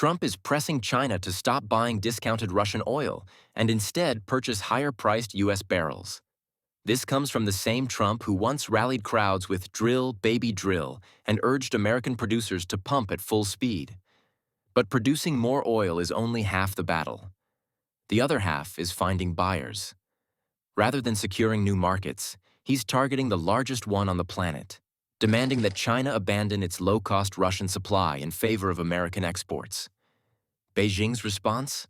Trump is pressing China to stop buying discounted Russian oil and instead purchase higher-priced U.S. barrels. This comes from the same Trump who once rallied crowds with "drill, baby, drill" and urged American producers to pump at full speed. But producing more oil is only half the battle. The other half is finding buyers. Rather than securing new markets, he's targeting the largest one on the planet, demanding that China abandon its low-cost Russian supply in favor of American exports. Beijing's response?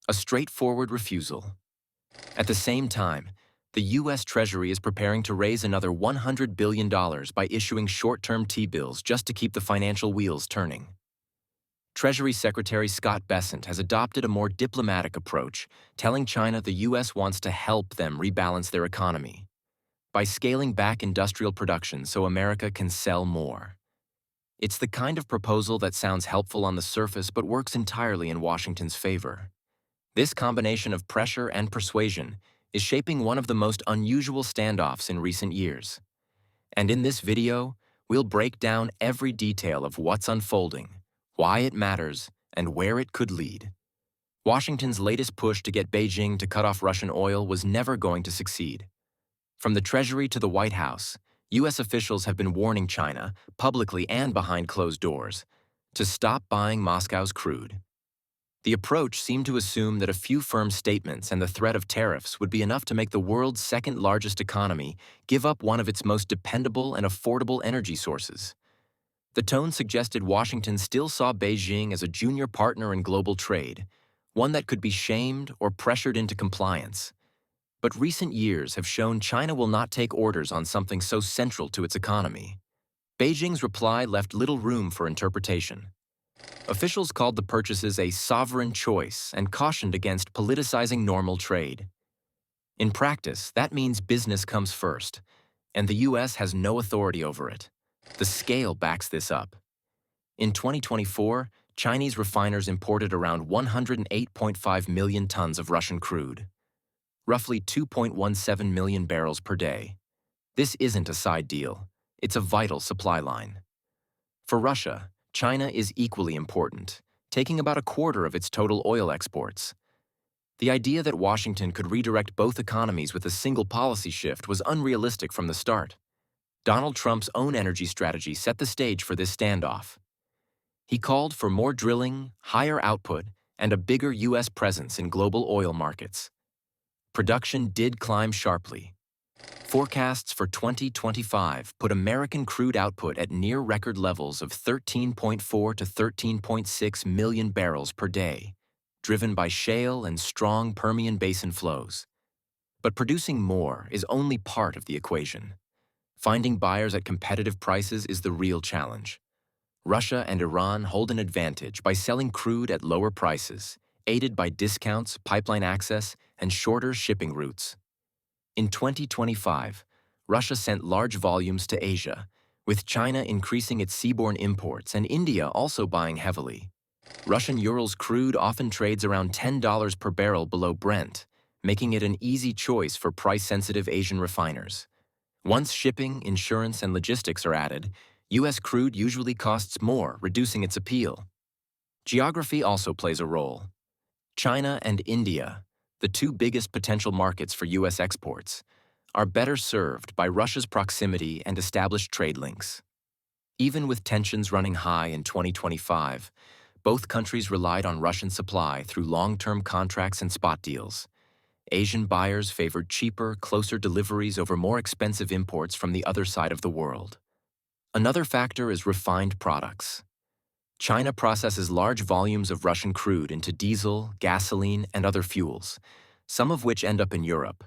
A straightforward refusal. At the same time, the U.S. Treasury is preparing to raise another $100 billion by issuing short-term T-bills just to keep the financial wheels turning. Treasury Secretary Scott Bessent has adopted a more diplomatic approach, telling China the U.S. wants to help them rebalance their economy by scaling back industrial production so America can sell more. It's the kind of proposal that sounds helpful on the surface but works entirely in Washington's favor. This combination of pressure and persuasion is shaping one of the most unusual standoffs in recent years. And in this video, we'll break down every detail of what's unfolding, why it matters, and where it could lead. Washington's latest push to get Beijing to cut off Russian oil was never going to succeed. From the Treasury to the White House, U.S. officials have been warning China, publicly and behind closed doors, to stop buying Moscow's crude. The approach seemed to assume that a few firm statements and the threat of tariffs would be enough to make the world's second-largest economy give up one of its most dependable and affordable energy sources. The tone suggested Washington still saw Beijing as a junior partner in global trade, one that could be shamed or pressured into compliance. But recent years have shown China will not take orders on something so central to its economy. Beijing's reply left little room for interpretation. Officials called the purchases a sovereign choice and cautioned against politicizing normal trade. In practice, that means business comes first, and the U.S. has no authority over it. The scale backs this up. In 2024, Chinese refiners imported around 108.5 million tons of Russian crude, roughly 2.17 million barrels per day. This isn't a side deal. It's a vital supply line. For Russia, China is equally important, taking about a quarter of its total oil exports. The idea that Washington could redirect both economies with a single policy shift was unrealistic from the start. Donald Trump's own energy strategy set the stage for this standoff. He called for more drilling, higher output, and a bigger U.S. presence in global oil markets. Production did climb sharply. Forecasts for 2025 put American crude output at near-record levels of 13.4 to 13.6 million barrels per day, driven by shale and strong Permian Basin flows. But producing more is only part of the equation. Finding buyers at competitive prices is the real challenge. Russia and Iran hold an advantage by selling crude at lower prices, aided by discounts, pipeline access, and shorter shipping routes. In 2025, Russia sent large volumes to Asia, with China increasing its seaborne imports and India also buying heavily. Russian Urals crude often trades around $10 per barrel below Brent, making it an easy choice for price-sensitive Asian refiners. Once shipping, insurance, and logistics are added, U.S. crude usually costs more, reducing its appeal. Geography also plays a role. China and India, the two biggest potential markets for U.S. exports, are better served by Russia's proximity and established trade links. Even with tensions running high in 2025, both countries relied on Russian supply through long-term contracts and spot deals. Asian buyers favored cheaper, closer deliveries over more expensive imports from the other side of the world. Another factor is refined products. China processes large volumes of Russian crude into diesel, gasoline, and other fuels, some of which end up in Europe.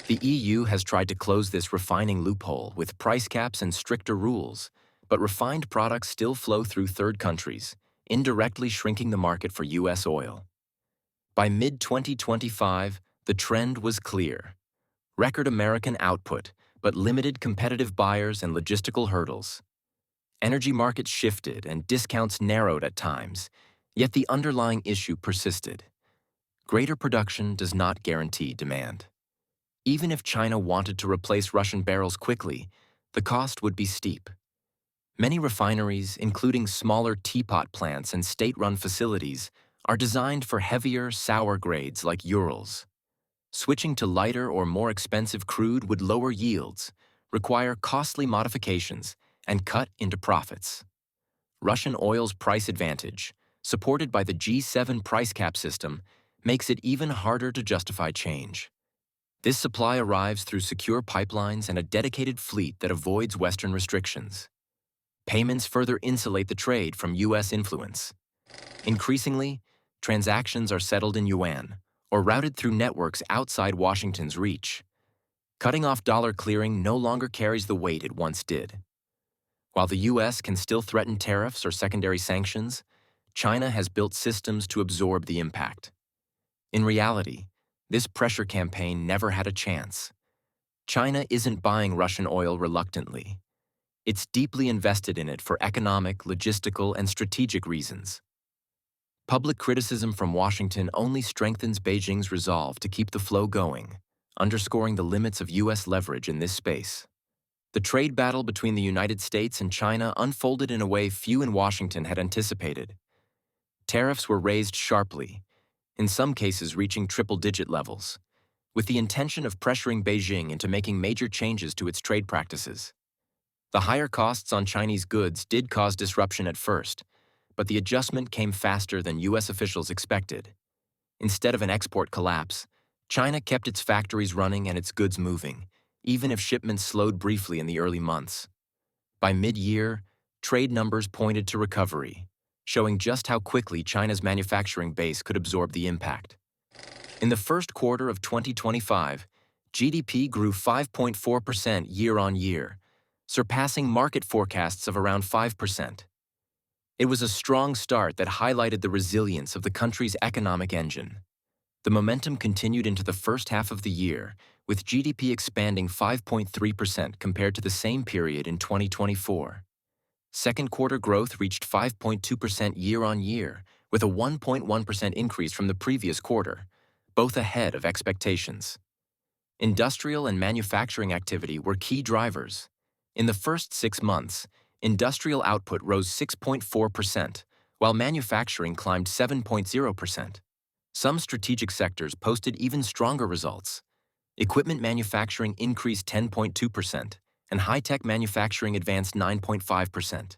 The EU has tried to close this refining loophole with price caps and stricter rules, but refined products still flow through third countries, indirectly shrinking the market for U.S. oil. By mid-2025, the trend was clear. Record American output, but limited competitive buyers and logistical hurdles. Energy markets shifted and discounts narrowed at times, yet the underlying issue persisted. Greater production does not guarantee demand. Even if China wanted to replace Russian barrels quickly, the cost would be steep. Many refineries, including smaller teapot plants and state-run facilities, are designed for heavier, sour grades like Urals. Switching to lighter or more expensive crude would lower yields, require costly modifications, and cut into profits. Russian oil's price advantage, supported by the G7 price cap system, makes it even harder to justify change. This supply arrives through secure pipelines and a dedicated fleet that avoids Western restrictions. Payments further insulate the trade from U.S. influence. Increasingly, transactions are settled in yuan or routed through networks outside Washington's reach. Cutting off dollar clearing no longer carries the weight it once did. While the U.S. can still threaten tariffs or secondary sanctions, China has built systems to absorb the impact. In reality, this pressure campaign never had a chance. China isn't buying Russian oil reluctantly. It's deeply invested in it for economic, logistical, and strategic reasons. Public criticism from Washington only strengthens Beijing's resolve to keep the flow going, underscoring the limits of U.S. leverage in this space. The trade battle between the United States and China unfolded in a way few in Washington had anticipated. Tariffs were raised sharply, in some cases reaching triple-digit levels, with the intention of pressuring Beijing into making major changes to its trade practices. The higher costs on Chinese goods did cause disruption at first, but the adjustment came faster than U.S. officials expected. Instead of an export collapse, China kept its factories running and its goods moving, even if shipments slowed briefly in the early months. By mid-year, trade numbers pointed to recovery, showing just how quickly China's manufacturing base could absorb the impact. In the first quarter of 2025, GDP grew 5.4% year-on-year, surpassing market forecasts of around 5%. It was a strong start that highlighted the resilience of the country's economic engine. The momentum continued into the first half of the year, with GDP expanding 5.3% compared to the same period in 2024. Second quarter growth reached 5.2% year-on-year, with a 1.1% increase from the previous quarter, both ahead of expectations. Industrial and manufacturing activity were key drivers. In the first 6 months, industrial output rose 6.4%, while manufacturing climbed 7.0%. Some strategic sectors posted even stronger results. Equipment manufacturing increased 10.2%, and high-tech manufacturing advanced 9.5%.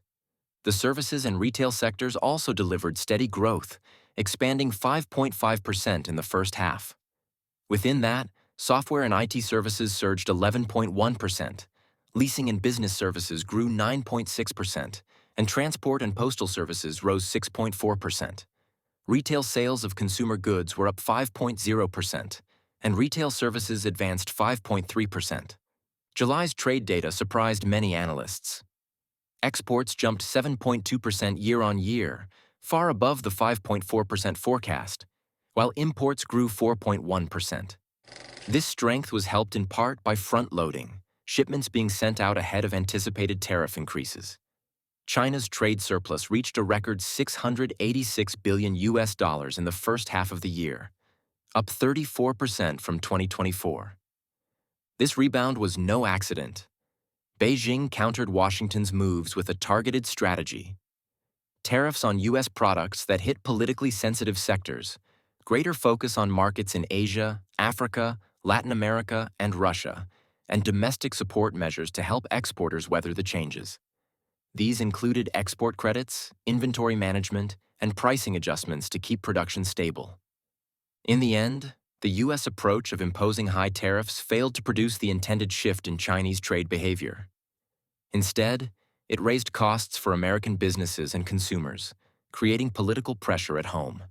The services and retail sectors also delivered steady growth, expanding 5.5% in the first half. Within that, software and IT services surged 11.1%, leasing and business services grew 9.6%, and transport and postal services rose 6.4%. Retail sales of consumer goods were up 5.0%, and retail services advanced 5.3%. July's trade data surprised many analysts. Exports jumped 7.2% year-on-year, far above the 5.4% forecast, while imports grew 4.1%. This strength was helped in part by front-loading, shipments being sent out ahead of anticipated tariff increases. China's trade surplus reached a record $686 billion in the first half of the year, up 34% from 2024. This rebound was no accident. Beijing countered Washington's moves with a targeted strategy. Tariffs on U.S. products that hit politically sensitive sectors, greater focus on markets in Asia, Africa, Latin America, and Russia, and domestic support measures to help exporters weather the changes. These included export credits, inventory management, and pricing adjustments to keep production stable. In the end, the U.S. approach of imposing high tariffs failed to produce the intended shift in Chinese trade behavior. Instead, it raised costs for American businesses and consumers, creating political pressure at home.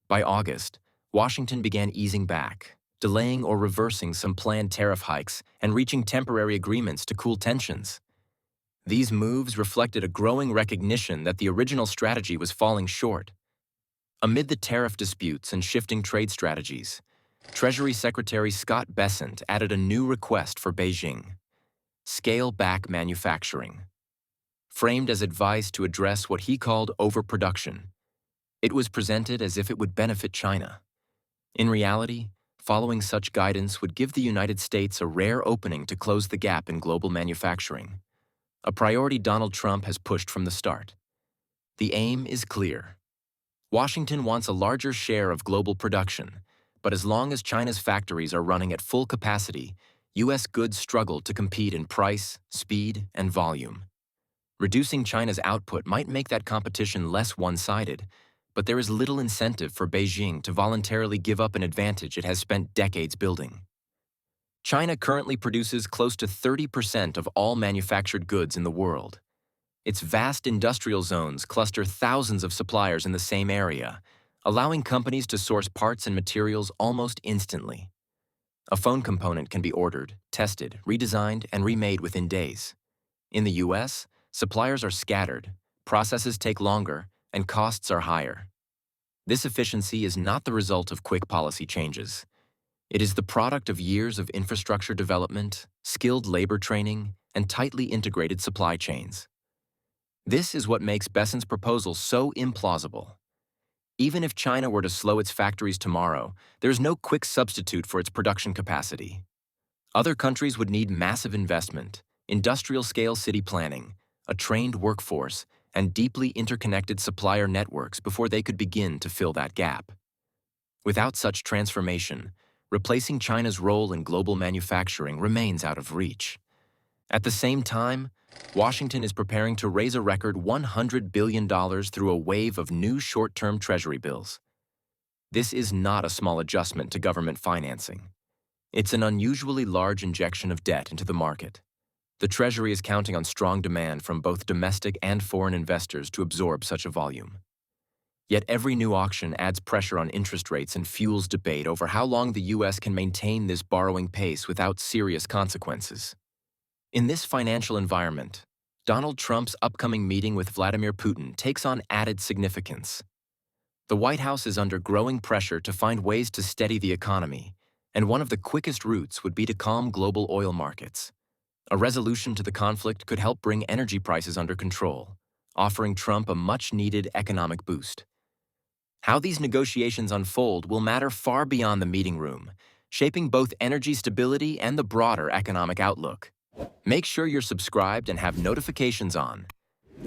By August, Washington began easing back, delaying or reversing some planned tariff hikes and reaching temporary agreements to cool tensions. These moves reflected a growing recognition that the original strategy was falling short. Amid the tariff disputes and shifting trade strategies, Treasury Secretary Scott Bessent added a new request for Beijing: scale back manufacturing. Framed as advice to address what he called overproduction, it was presented as if it would benefit China. In reality, following such guidance would give the United States a rare opening to close the gap in global manufacturing. a priority Donald Trump has pushed from the start. The aim is clear. Washington wants a larger share of global production, but as long as China's factories are running at full capacity, U.S. goods struggle to compete in price, speed, and volume. Reducing China's output might make that competition less one-sided, but there is little incentive for Beijing to voluntarily give up an advantage it has spent decades building. China currently produces close to 30% of all manufactured goods in the world. Its vast industrial zones cluster thousands of suppliers in the same area, allowing companies to source parts and materials almost instantly. A phone component can be ordered, tested, redesigned, and remade within days. In the US, suppliers are scattered, processes take longer, and costs are higher. This efficiency is not the result of quick policy changes. It is the product of years of infrastructure development, skilled labor training, and tightly integrated supply chains. This is what makes Bessent's proposal so implausible. Even if China were to slow its factories tomorrow, there is no quick substitute for its production capacity. Other countries would need massive investment, industrial-scale city planning, a trained workforce, and deeply interconnected supplier networks before they could begin to fill that gap. Without such transformation, replacing China's role in global manufacturing remains out of reach. At the same time, Washington is preparing to raise a record $100 billion through a wave of new short-term Treasury bills. This is not a small adjustment to government financing. It's an unusually large injection of debt into the market. The Treasury is counting on strong demand from both domestic and foreign investors to absorb such a volume. Yet every new auction adds pressure on interest rates and fuels debate over how long the U.S. can maintain this borrowing pace without serious consequences. In this financial environment, Donald Trump's upcoming meeting with Vladimir Putin takes on added significance. The White House is under growing pressure to find ways to steady the economy, and one of the quickest routes would be to calm global oil markets. A resolution to the conflict could help bring energy prices under control, offering Trump a much-needed economic boost. How these negotiations unfold will matter far beyond the meeting room, shaping both energy stability and the broader economic outlook. Make sure you're subscribed and have notifications on.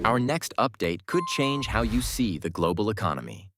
Our next update could change how you see the global economy.